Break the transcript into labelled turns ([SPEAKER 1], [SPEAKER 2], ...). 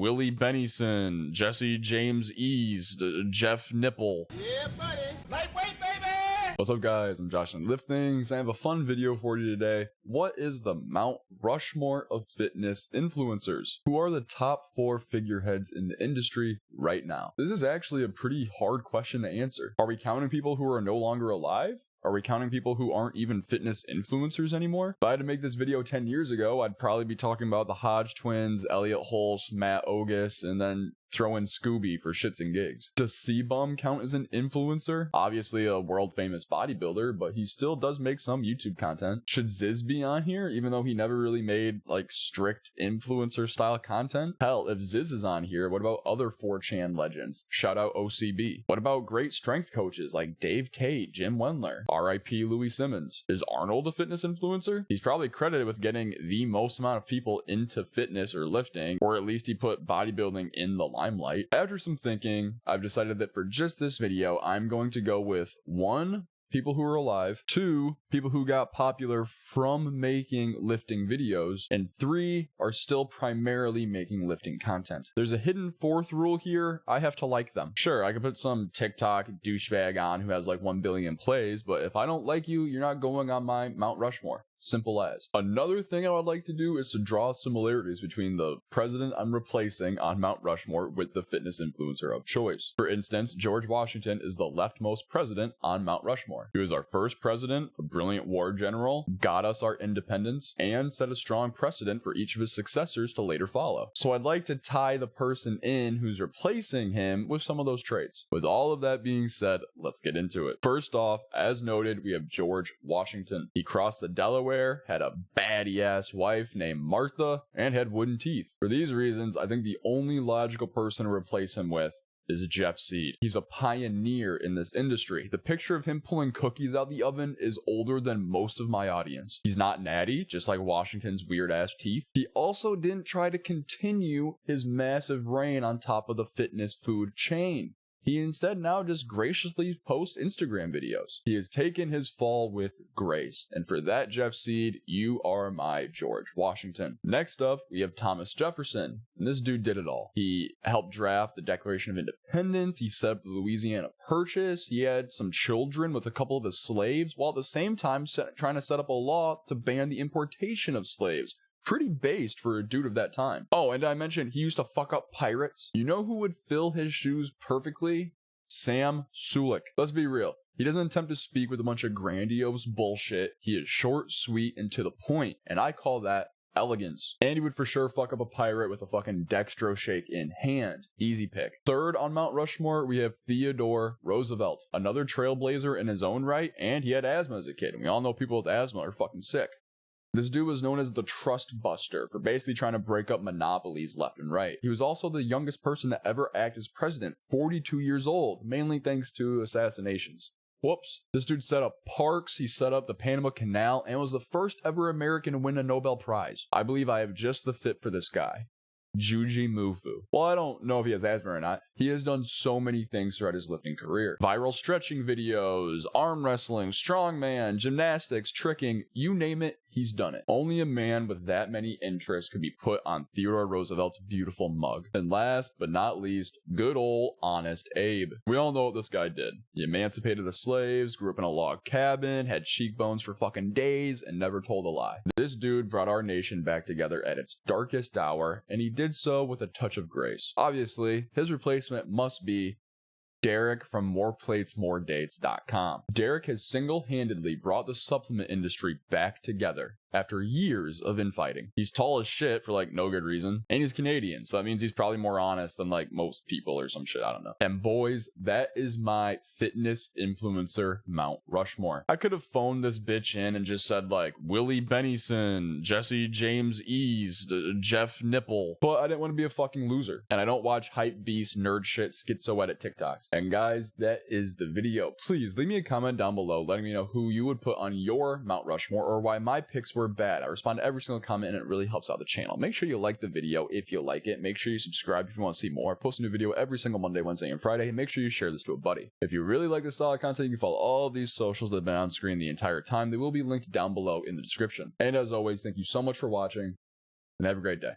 [SPEAKER 1] Willie Bennison, Jesse James East, Jeff Nipple.
[SPEAKER 2] Yeah, buddy. Lightweight, baby!
[SPEAKER 1] What's up, guys? I'm Josh and Lift Things. I have a fun video for you today. What is the Mount Rushmore of fitness influencers? Who are the top 4 figureheads in the industry right now? This is actually a pretty hard question to answer. Are we counting people who are no longer alive? Are we counting people who aren't even fitness influencers anymore? If I had to make this video 10 years ago, I'd probably be talking about the Hodge twins, Elliot Hulse, Matt Ogus, and then throw in Scooby for shits and gigs. Does C-Bum count as an influencer? Obviously a world famous bodybuilder, but he still does make some YouTube content. Should Ziz be on here, even though he never really made like strict influencer style content? Hell, if Ziz is on here, what about other 4chan legends? Shout out OCB. What about great strength coaches like Dave Tate, Jim Wendler, RIP Louis Simmons? Is Arnold a fitness influencer? He's probably credited with getting the most amount of people into fitness or lifting, or at least he put bodybuilding in the limelight. After some thinking, I've decided that for just this video, I'm going to go with 1, people who are alive, 2, people who got popular from making lifting videos, and 3 are still primarily making lifting content. There's a hidden 4th rule here. I have to like them. Sure, I could put some TikTok douchebag on who has like 1 billion plays, but if I don't like you, you're not going on my Mount Rushmore. Simple as. Another thing I would like to do is to draw similarities between the president I'm replacing on Mount Rushmore with the fitness influencer of choice. For instance, George Washington is the leftmost president on Mount Rushmore. He was our first president, a brilliant war general, got us our independence, and set a strong precedent for each of his successors to later follow. So I'd like to tie the person in who's replacing him with some of those traits. With all of that being said, let's get into it. First off, as noted, we have George Washington. He crossed the Delaware, had a baddie ass wife named Martha, and had wooden teeth. For these reasons, I think the only logical person to replace him with is Jeff Seed. He's a pioneer in this industry. The picture of him pulling cookies out the oven is older than most of my audience. He's not natty, just like Washington's weird ass teeth. He also didn't try to continue his massive reign on top of the fitness food chain. He instead now just graciously posts Instagram videos. He has taken his fall with grace. And for that, Jeff Seed, you are my George Washington. Next up, we have Thomas Jefferson. And this dude did it all. He helped draft the Declaration of Independence. He set up the Louisiana Purchase. He had some children with a couple of his slaves, while at the same time trying to set up a law to ban the importation of slaves. Pretty based for a dude of that time. Oh, and I mentioned he used to fuck up pirates. You know who would fill his shoes perfectly? Sam Sulek. Let's be real. He doesn't attempt to speak with a bunch of grandiose bullshit. He is short, sweet, and to the point, and I call that elegance. And he would for sure fuck up a pirate with a fucking dextro shake in hand. Easy pick. Third on Mount Rushmore, we have Theodore Roosevelt. Another trailblazer in his own right, and he had asthma as a kid. And we all know people with asthma are fucking sick. This dude was known as the Trust Buster for basically trying to break up monopolies left and right. He was also the youngest person to ever act as president, 42 years old, mainly thanks to assassinations. Whoops. This dude set up parks, he set up the Panama Canal, and was the first ever American to win a Nobel Prize. I believe I have just the fit for this guy. Juji Mufu. Well, I don't know if he has asthma or not. He has done so many things throughout his lifting career. Viral stretching videos, arm wrestling, strongman, gymnastics, tricking, you name it, he's done it. Only a man with that many interests could be put on Theodore Roosevelt's beautiful mug. And last but not least, good old honest Abe. We all know what this guy did. He emancipated the slaves, grew up in a log cabin, had cheekbones for fucking days, and never told a lie. This dude brought our nation back together at its darkest hour, and he did so with a touch of grace. Obviously, his replacement must be Derek from MorePlatesMoreDates.com. Derek has single-handedly brought the supplement industry back together after years of infighting. He's tall as shit for like no good reason, and he's Canadian, so that means he's probably more honest than like most people or some shit, I don't know. And boys, that is my fitness influencer Mount Rushmore. I could have phoned this bitch in and just said like Willie Bennison, Jesse James East, Jeff Nipple, but I didn't want to be a fucking loser, and I don't watch hype beast nerd shit schizo edit TikToks. And guys, that is the video. Please leave me a comment down below letting me know who you would put on your Mount Rushmore or why my picks were bad. I respond to every single comment and it really helps out the channel. Make sure you like the video if you like it. Make sure you subscribe if you want to see more. I post a new video every single Monday, Wednesday, and Friday. And make sure you share this to a buddy. If you really like this style of content, you can follow all of these socials that have been on screen the entire time. They will be linked down below in the description. And as always, thank you so much for watching and have a great day.